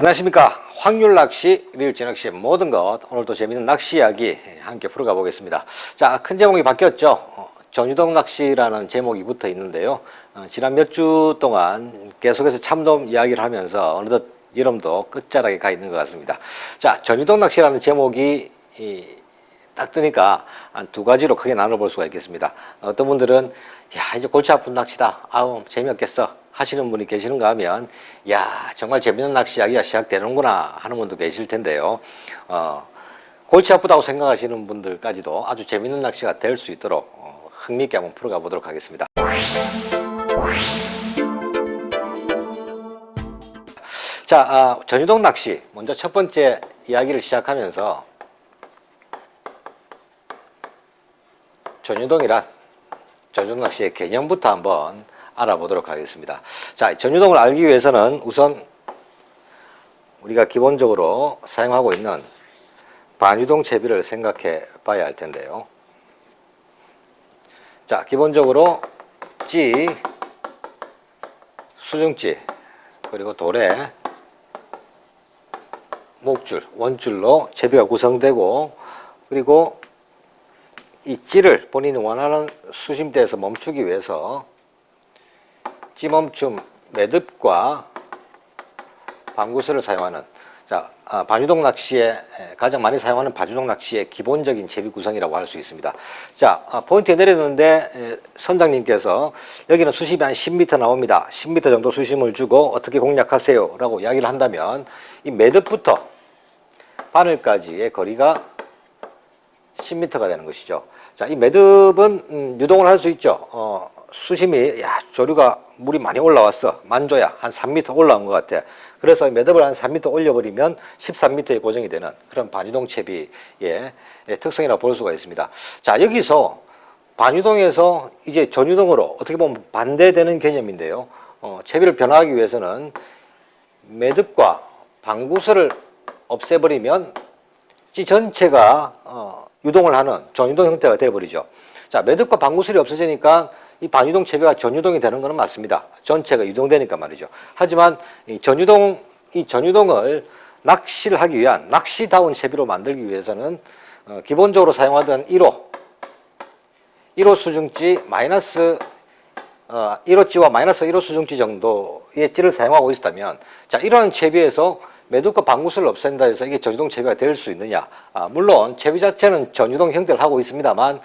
안녕하십니까. 확률 낚시, 리을지 낚시 모든 것, 오늘도 재밌는 낚시 이야기 함께 풀어가 보겠습니다. 자, 큰 제목이 바뀌었죠. 전유동 낚시라는 제목이 붙어 있는데요. 지난 몇 주 동안 계속해서 참돔 이야기를 하면서 어느덧 여름도 끝자락에 가 있는 것 같습니다. 자, 전유동 낚시라는 제목이 딱 뜨니까 한 두 가지로 크게 나눠볼 수가 있겠습니다. 어떤 분들은 야, 이제 골치 아픈 낚시다. 아우, 재미없겠어 하시는 분이 계시는가 하면 야, 정말 재밌는 낚시 이야기가 시작되는구나 하는 분도 계실 텐데요. 골치 아프다고 생각하시는 분들까지도 아주 재밌는 낚시가 될 수 있도록 흥미있게 한번 풀어가 보도록 하겠습니다. 자, 전유동 낚시 먼저 첫 번째 이야기를 시작하면서 전유동이란 전유동 낚시의 개념부터 한번 알아보도록 하겠습니다. 자, 전유동을 알기 위해서는 우선 우리가 기본적으로 사용하고 있는 반유동 채비를 생각해 봐야 할 텐데요. 자, 기본적으로 찌, 수중찌, 그리고 도래, 목줄, 원줄로 채비가 구성되고, 그리고 이 찌를 본인이 원하는 수심대에서 멈추기 위해서 찌멈춤 매듭과 방구슬을 사용하는, 자, 반유동 낚시에 가장 많이 사용하는 반유동 낚시의 기본적인 채비 구성이라고 할 수 있습니다. 자, 포인트에 내렸는데 선장님께서 여기는 수심이 한 10m 나옵니다. 10m 정도 수심을 주고 어떻게 공략하세요? 라고 이야기를 한다면 이 매듭부터 바늘까지의 거리가 10m가 되는 것이죠. 자, 이 매듭은 유동을 할 수 있죠. 수심이 조류가 물이 많이 올라왔어. 만조야 한 3m 올라온 것 같아. 그래서 매듭을 한 3m 올려버리면 13m에 고정이 되는 그런 반유동 채비의 특성이라고 볼 수가 있습니다. 자, 여기서 반유동에서 이제 전유동으로 어떻게 보면 반대되는 개념인데요. 채비를 변화하기 위해서는 매듭과 방구슬을 없애버리면 찌 전체가 유동을 하는 전유동 형태가 되어버리죠. 자, 매듭과 방구슬이 없어지니까 이 반유동 채비가 전유동이 되는 것은 맞습니다. 전체가 유동되니까 말이죠. 하지만 이 전유동을 낚시를 하기 위한 낚시다운 채비로 만들기 위해서는 기본적으로 사용하던 1호 수중찌 마이너스 1호찌와 마이너스 1호 수중찌 정도의 찌를 사용하고 있다면, 자, 이러한 채비에서 매듭과 방구슬을 없앤다 해서 이게 전유동 채비가 될 수 있느냐? 물론 채비 자체는 전유동 형태를 하고 있습니다만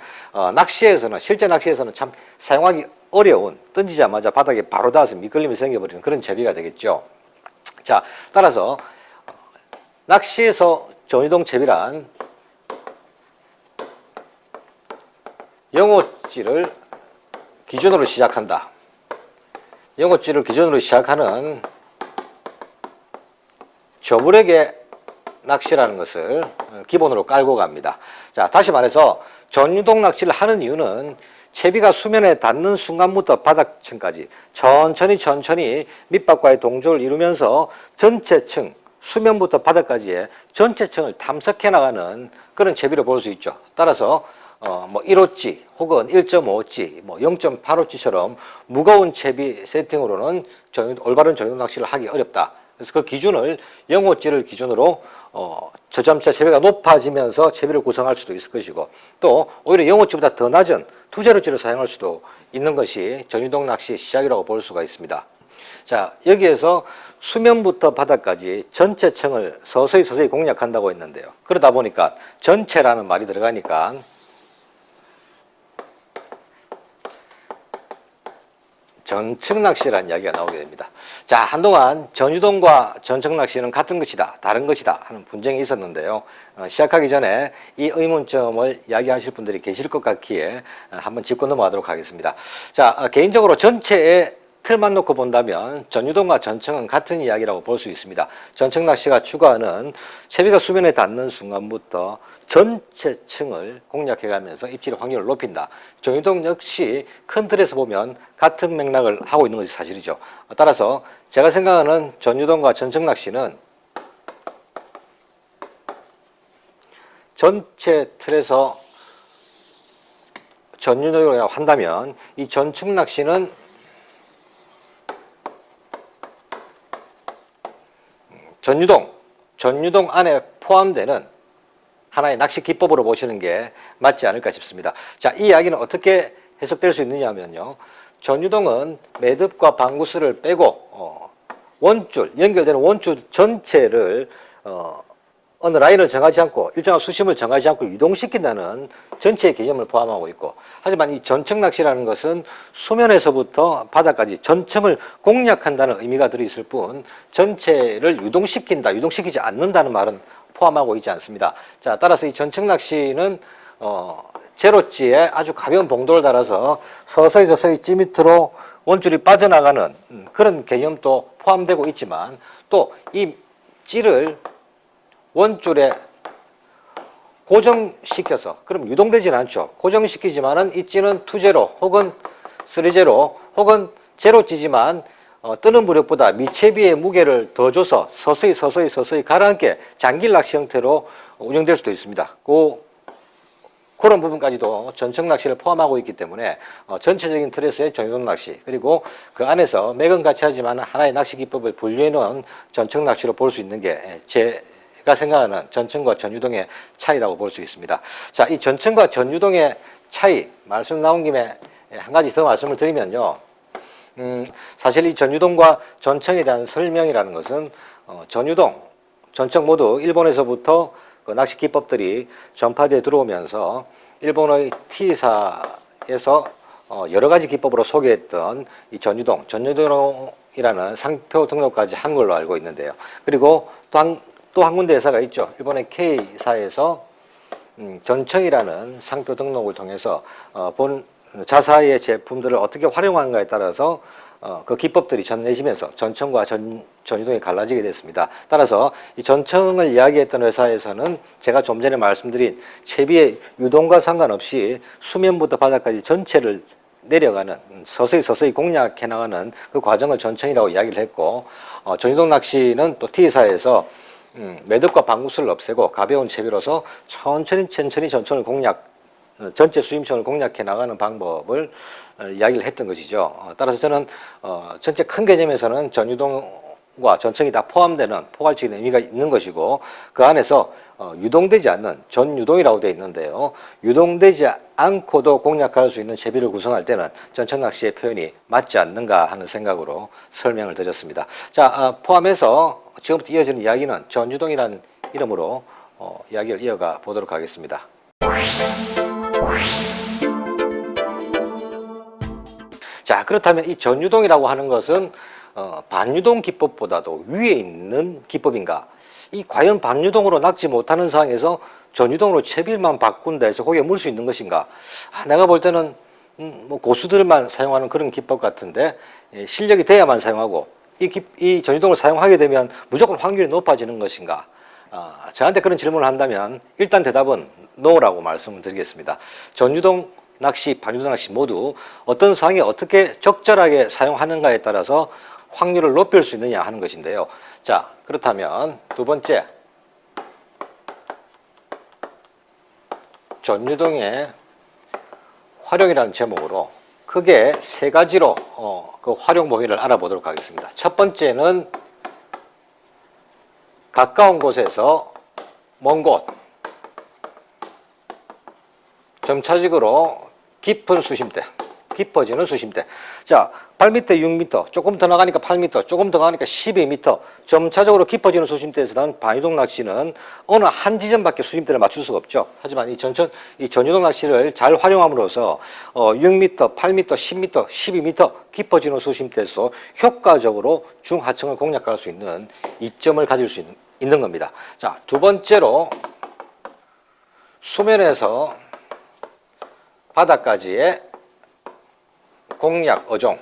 낚시에서는, 실제 낚시에서는 참 사용하기 어려운, 던지자마자 바닥에 바로 닿아서 미끌림이 생겨버리는 그런 채비가 되겠죠. 자, 따라서 낚시에서 전유동 채비란 영호찌를 기준으로 시작한다. 영호찌를 기준으로 시작하는 저물액의 낚시라는 것을 기본으로 깔고 갑니다. 자, 다시 말해서 전유동 낚시를 하는 이유는 채비가 수면에 닿는 순간부터 바닥층까지 천천히 밑밥과의 동조를 이루면서 전체층, 수면부터 바닥까지의 전체층을 탐색해 나가는 그런 채비로 볼 수 있죠. 따라서 1호찌 혹은 1.5호찌, 0.8호찌처럼 무거운 채비 세팅으로는 올바른 전유동 낚시를 하기 어렵다. 그래서 그 기준을 0호찌를 기준으로 저점차 채비가 높아지면서 채비를 구성할 수도 있을 것이고, 또 오히려 0호찌보다 더 낮은 2제로찌를 사용할 수도 있는 것이 전유동 낚시의 시작이라고 볼 수가 있습니다. 자, 여기에서 수면부터 바닥까지 전체층을 서서히 공략한다고 했는데요. 그러다 보니까 전체라는 말이 들어가니까 전층 낚시라는 이야기가 나오게 됩니다. 자, 한동안 전유동과 전층 낚시는 같은 것이다, 다른 것이다 하는 분쟁이 있었는데요. 시작하기 전에 이 의문점을 이야기하실 분들이 계실 것 같기에 한번 짚고 넘어가도록 하겠습니다. 자, 개인적으로 전체의 틀만 놓고 본다면 전유동과 전층은 같은 이야기라고 볼 수 있습니다. 전층 낚시가 추구하는 채비가 수면에 닿는 순간부터 전체 층을 공략해가면서 입질 확률을 높인다. 전유동 역시 큰 틀에서 보면 같은 맥락을 하고 있는 것이 사실이죠. 따라서 제가 생각하는 전유동과 전층 낚시는 전체 틀에서 전유동이라고 한다면 이 전층 낚시는 전유동 안에 포함되는 하나의 낚시 기법으로 보시는 게 맞지 않을까 싶습니다. 자, 이 이야기는 어떻게 해석될 수 있느냐 하면요. 전유동은 매듭과 방구스를 빼고 원줄, 연결되는 원줄 전체를 어느 라인을 정하지 않고 일정한 수심을 정하지 않고 이동시킨다는 전체의 개념을 포함하고 있고, 하지만 이 전청 낚시라는 것은 수면에서부터 바다까지 전청을 공략한다는 의미가 들어있을 뿐 전체를 유동시킨다, 유동시키지 않는다는 말은 포함하고 있지 않습니다. 자, 따라서 이 전청 낚시는 제로지에 아주 가벼운 봉도를 달아서 서서히 찌 밑으로 원줄이 빠져나가는 그런 개념도 포함되고 있지만, 또 이 찌를 원줄에 고정시켜서, 그럼 유동되지는 않죠. 고정시키지만은 이 찌는 2제로 혹은 3제로 혹은 제로찌지만 뜨는 무렵보다 미채비의 무게를 더 줘서 서서히 가라앉게 장길 낚시 형태로 운영될 수도 있습니다. 그런 부분까지도 전청 낚시를 포함하고 있기 때문에 전체적인 틀에서의 전유동 낚시, 그리고 그 안에서 맥은 같이 하지만 하나의 낚시 기법을 분류해 놓은 전청 낚시로 볼 수 있는 게 제가 생각하는 전청과 전유동의 차이라고 볼 수 있습니다. 자, 이 전청과 전유동의 차이, 말씀 나온 김에 한 가지 더 말씀을 드리면요. 사실 이 전유동과 전청에 대한 설명이라는 것은 전유동, 전청 모두 일본에서부터 그 낚시 기법들이 전파되어 들어오면서 일본의 T사에서 여러 가지 기법으로 소개했던 이 전유동이라는 상표 등록까지 한 걸로 알고 있는데요. 그리고 또 한 군데 회사가 있죠. 일본의 K사에서 전청이라는 상표 등록을 통해서 본 자사의 제품들을 어떻게 활용하는가에 따라서 그 기법들이 전해지면서 전청과 전유동이 갈라지게 됐습니다. 따라서 이 전청을 이야기했던 회사에서는 제가 좀 전에 말씀드린 채비의 유동과 상관없이 수면부터 바닥까지 전체를 내려가는, 서서히 공략해 나가는 그 과정을 전청이라고 이야기를 했고, 전유동 낚시는 또 T사에서 매듭과 방구스를 없애고 가벼운 채비로서 천천히 전청을 전체 수임청을 공략해 나가는 방법을 이야기를 했던 것이죠. 따라서 저는 전체 큰 개념에서는 전유동과 전청이 다 포함되는 포괄적인 의미가 있는 것이고, 그 안에서 유동되지 않는 전유동이라고 되어 있는데요. 유동되지 않고도 공략할 수 있는 채비를 구성할 때는 전청 낚시의 표현이 맞지 않는가 하는 생각으로 설명을 드렸습니다. 자, 포함해서 지금부터 이어지는 이야기는 전유동이라는 이름으로 이야기를 이어가 보도록 하겠습니다. 자, 그렇다면 이 전유동이라고 하는 것은 반유동 기법보다도 위에 있는 기법인가? 이 과연 반유동으로 낚지 못하는 상황에서 전유동으로 채비만 바꾼다 해서 거기에 물 수 있는 것인가? 내가 볼 때는 뭐 고수들만 사용하는 그런 기법 같은데, 실력이 돼야만 사용하고 이 전유동을 사용하게 되면 무조건 확률이 높아지는 것인가? 저한테 그런 질문을 한다면 일단 대답은 NO라고 말씀을 드리겠습니다. 전유동 낚시, 반유동 낚시 모두 어떤 상황에 어떻게 적절하게 사용하는가에 따라서 확률을 높일 수 있느냐 하는 것인데요. 자, 그렇다면 두 번째, 전유동의 활용이라는 제목으로 크게 세 가지로 그 활용 범위를 알아보도록 하겠습니다. 첫 번째는 가까운 곳에서 먼 곳, 점차적으로 깊은 수심대, 깊어지는 수심대. 자, 8m, 6m, 조금 더 나가니까 8m, 조금 더 나가니까 12m, 점차적으로 깊어지는 수심대에서는 반유동 낚시는 어느 한 지점밖에 수심대를 맞출 수가 없죠. 하지만 이 전유동 낚시를 잘 활용함으로써 6m, 8m, 10m, 12m 깊어지는 수심대에서 효과적으로 중하층을 공략할 수 있는 이점을 가질 수 있는 겁니다. 자, 두 번째로 수면에서 바닥까지의 공략 어종.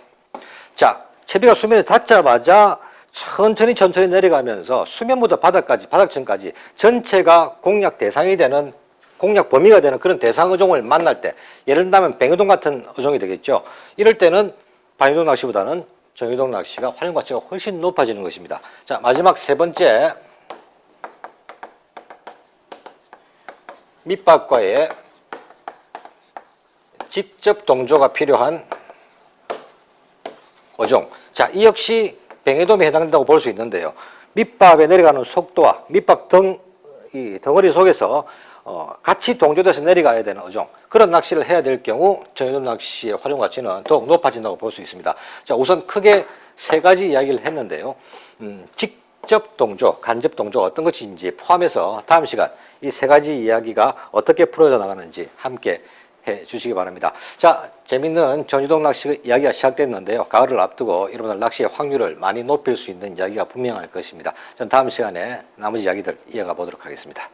자, 채비가 수면에 닿자마자 천천히 내려가면서 수면부터 바닥까지, 바닥층까지 전체가 공략 대상이 되는, 공략 범위가 되는 그런 대상 어종을 만날 때, 예를 들면 뱅유동 같은 어종이 되겠죠. 이럴 때는 반유동 낚시보다는 전유동 낚시가 활용 가치가 훨씬 높아지는 것입니다. 자, 마지막 세 번째, 밑밥과의 직접 동조가 필요한 어종. 자, 이 역시 뱅에돔에 해당된다고 볼 수 있는데요. 밑밥에 내려가는 속도와 밑밥 이 덩어리 속에서 같이 동조돼서 내려가야 되는 어종, 그런 낚시를 해야 될 경우 전유도 낚시의 활용 가치는 더욱 높아진다고 볼 수 있습니다. 자, 우선 크게 세 가지 이야기를 했는데요. 직접 동조, 간접 동조 어떤 것인지 포함해서 다음 시간 이 세 가지 이야기가 어떻게 풀어져 나가는지 함께 해 주시기 바랍니다. 자, 재밌는 전유동 낚시 이야기가 시작됐는데요. 가을을 앞두고 여러분들 낚시의 확률을 많이 높일 수 있는 이야기가 분명할 것입니다. 전 다음 시간에 나머지 이야기들 이어가 보도록 하겠습니다.